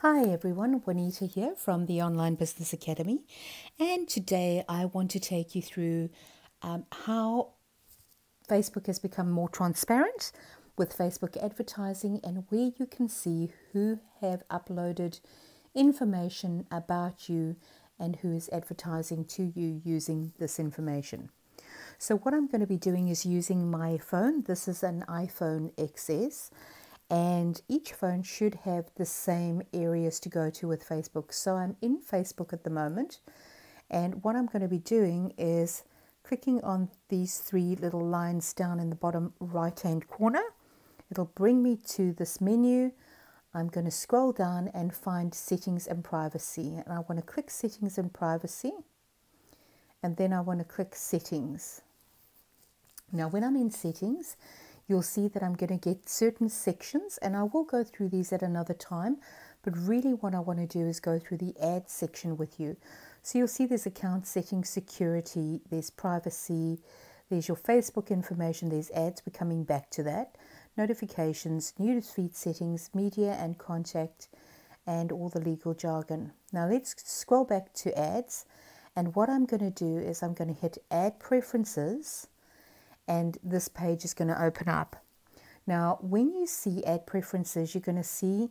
Hi everyone, Juanita here from the Online Business Academy, and today I want to take you through how Facebook has become more transparent with Facebook advertising and where you can see who have uploaded information about you and who is advertising to you using this information. So what I'm going to be doing is using my phone. This is an iPhone XS. And each phone should have the same areas to go to with Facebook. So I'm in Facebook at the moment. And what I'm going to be doing is clicking on these three little lines down in the bottom right-hand corner. It'll bring me to this menu. I'm going to scroll down and find Settings and Privacy. And I want to click Settings and Privacy. And then I want to click Settings. Now when I'm in Settings, you'll see that I'm going to get certain sections, and I will go through these at another time, but really what I want to do is go through the ads section with you. So you'll see there's account settings, security, there's privacy, there's your Facebook information, there's ads, we're coming back to that, notifications, newsfeed settings, media and contact, and all the legal jargon. Now let's scroll back to ads, and what I'm going to do is I'm going to hit Ad Preferences, and this page is going to open up. Now, when you see ad preferences, you're going to see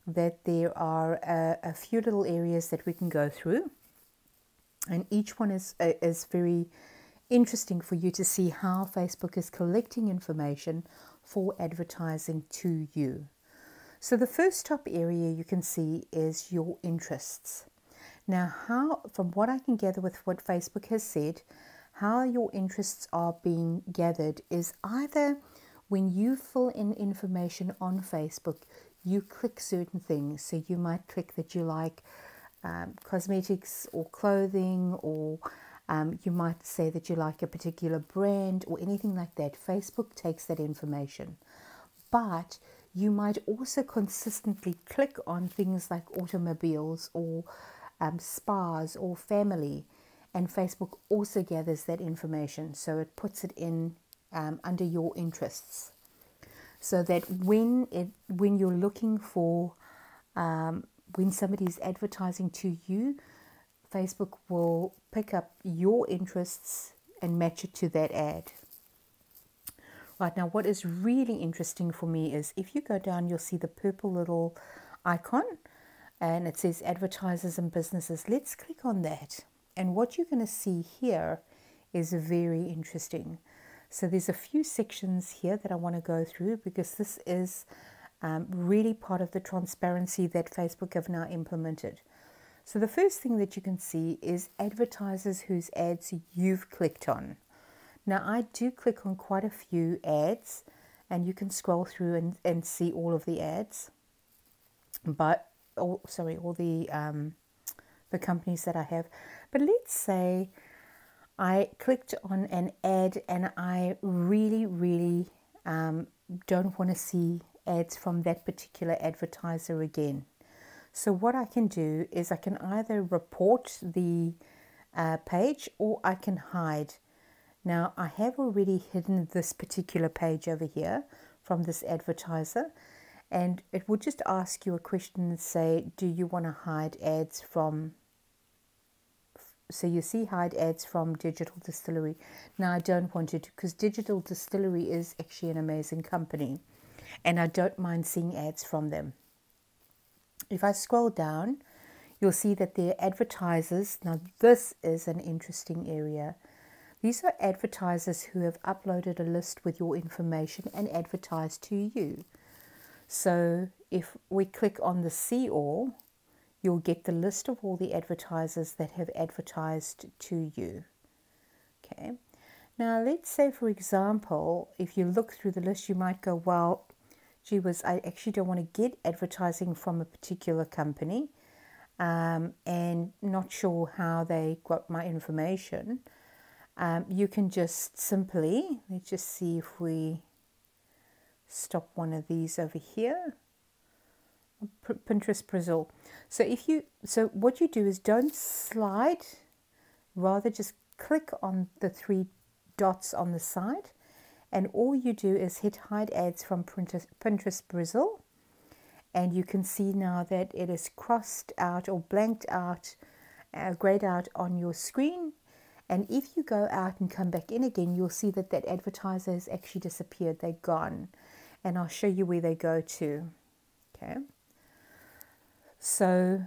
that there are a few little areas that we can go through, and each one is very interesting for you to see how Facebook is collecting information for advertising to you. So the first top area you can see is your interests. Now, from what I can gather with what Facebook has said, how your interests are being gathered is either when you fill in information on Facebook, you click certain things. So you might click that you like cosmetics or clothing, or you might say that you like a particular brand or anything like that. Facebook takes that information. But you might also consistently click on things like automobiles or spas or family. And Facebook also gathers that information, so it puts it in under your interests, so that when you're looking for when somebody's advertising to you, Facebook will pick up your interests and match it to that ad. Right, now what is really interesting for me is if you go down, you'll see the purple little icon, and it says Advertisers and Businesses. Let's click on that. And what you're going to see here is very interesting. So there's a few sections here that I want to go through, because this is really part of the transparency that Facebook have now implemented. So the first thing that you can see is advertisers whose ads you've clicked on. Now I do click on quite a few ads, and you can scroll through and see all of the ads, but all the companies that I have. But let's say I clicked on an ad and I really don't want to see ads from that particular advertiser again. So what I can do is I can either report the page, or I can hide. Now I have already hidden this particular page over here from this advertiser, and it would just ask you a question and say, do you want to hide ads from, so you see hide ads from Digital Distillery. Now I don't want it, because Digital Distillery is actually an amazing company and I don't mind seeing ads from them. If I scroll down, you'll see that they're advertisers. Now this is an interesting area. These are advertisers who have uploaded a list with your information and advertised to you. So if we click on the See All, you'll get the list of all the advertisers that have advertised to you. Okay. Now let's say, for example, if you look through the list, you might go, well, gee whiz, I actually don't want to get advertising from a particular company, and not sure how they got my information. You can just simply, let's just see if we stop one of these over here. Pinterest Brazil. So what you do is don't slide, rather just click on the three dots on the side, and all you do is hit hide ads from Pinterest Brazil, And you can see now that it is crossed out or blanked out, grayed out on your screen. And if you go out and come back in again, you'll see that that advertiser has actually disappeared. They're gone. And I'll show you where they go to. Okay. So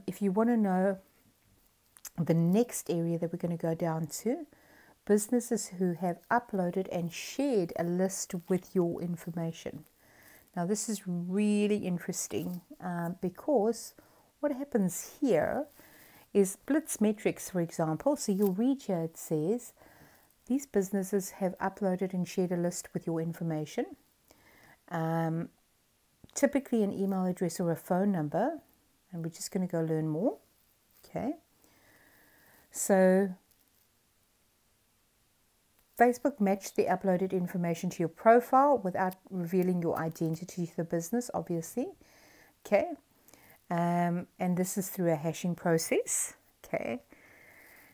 if you want to know the next area that we're going to go down to, businesses who have uploaded and shared a list with your information. Now this is really interesting because what happens here is Blitz Metrics, for example. So you'll read here, it says, these businesses have uploaded and shared a list with your information. Typically an email address or a phone number. And we're just going to go learn more. Okay. So Facebook matched the uploaded information to your profile without revealing your identity to the business, obviously. Okay. And this is through a hashing process. Okay.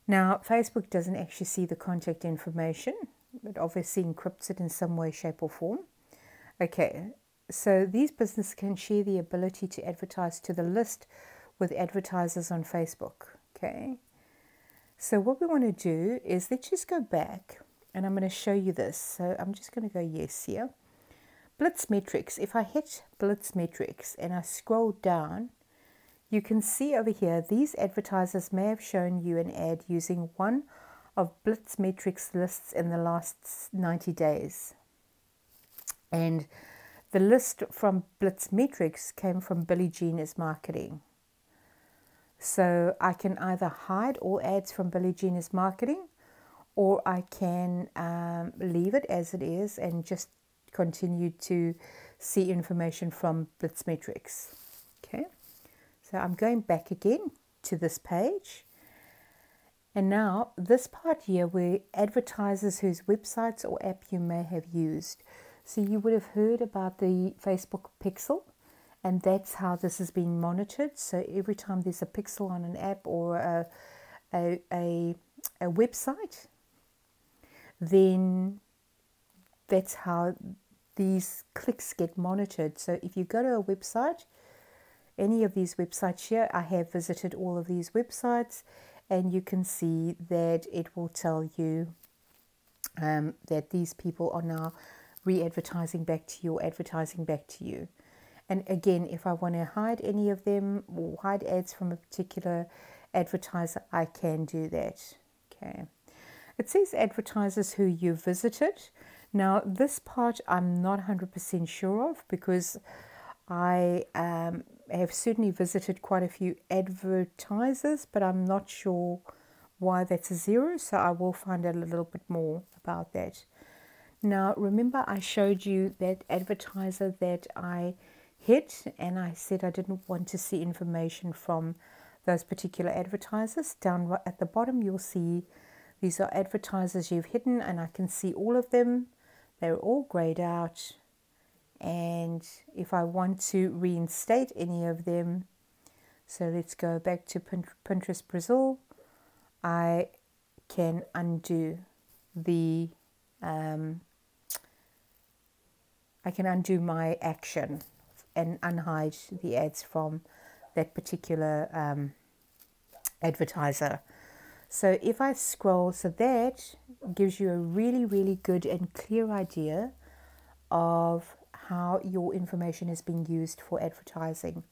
Now, Facebook doesn't actually see the contact information, but obviously encrypts it in some way, shape, or form. Okay. So these businesses can share the ability to advertise to the list with advertisers on Facebook. Okay. So what we want to do is let's just go back. And I'm going to show you this. So I'm just going to go yes here. Blitz Metrics. If I hit Blitz Metrics and I scroll down, you can see over here, these advertisers may have shown you an ad using one of Blitz Metrics lists in the last 90 days. And the list from Blitz Metrics came from Billie Jean is Marketing. So I can either hide all ads from Billie Jean is Marketing, or I can leave it as it is and just continue to see information from Blitz Metrics. Okay, so I'm going back again to this page. And now this part here where advertisers whose websites or app you may have used. So you would have heard about the Facebook Pixel, and that's how this is being monitored. So every time there's a pixel on an app or a website, then that's how these clicks get monitored. So if you go to a website, any of these websites here, I have visited all of these websites, and you can see that it will tell you that these people are now re-advertising back to you or advertising back to you. And again, if I want to hide any of them or hide ads from a particular advertiser, I can do that. Okay. It says advertisers who you visited. Now, this part I'm not 100% sure of because I have certainly visited quite a few advertisers, but I'm not sure why that's a 0. So I will find out a little bit more about that. Now, remember I showed you that advertiser that I hit, and I said I didn't want to see information from those particular advertisers. Down at the bottom, you'll see these are advertisers you've hidden, and I can see all of them. They're all grayed out. And if I want to reinstate any of them, so let's go back to Pinterest Brazil, I can undo the I can undo my action and unhide the ads from that particular advertiser. So if I scroll, so that gives you a really, really good and clear idea of how your information is being used for advertising.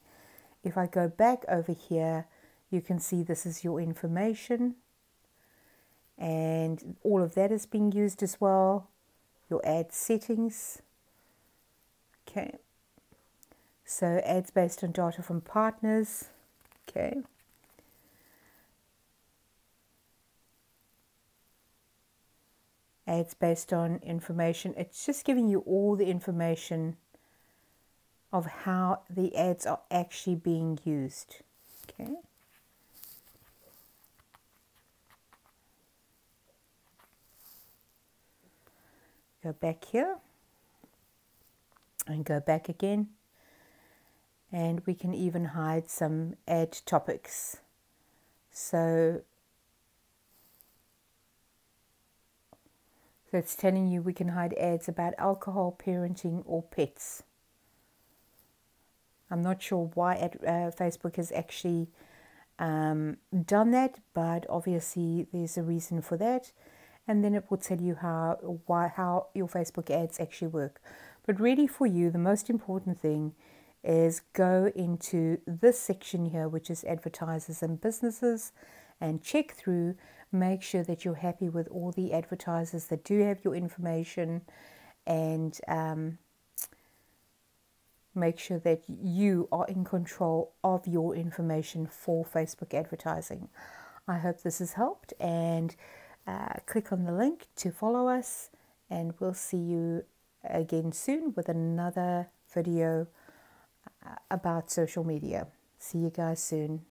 If I go back over here, you can see this is your information, and all of that is being used as well. Your ad settings. Okay. So ads based on data from partners. Okay. Ads based on information. It's just giving you all the information of how the ads are actually being used. Okay. Go back here and go back again, and we can even hide some ad topics. So it's telling you we can hide ads about alcohol, parenting, or pets. I'm not sure why Facebook has actually done that, but obviously there's a reason for that. And then it will tell you how your Facebook ads actually work. But really for you, the most important thing is go into this section here, which is advertisers and businesses, and check through, make sure that you're happy with all the advertisers that do have your information, and make sure that you are in control of your information for Facebook advertising. I hope this has helped, and click on the link to follow us, and we'll see you again soon with another video about social media. See you guys soon.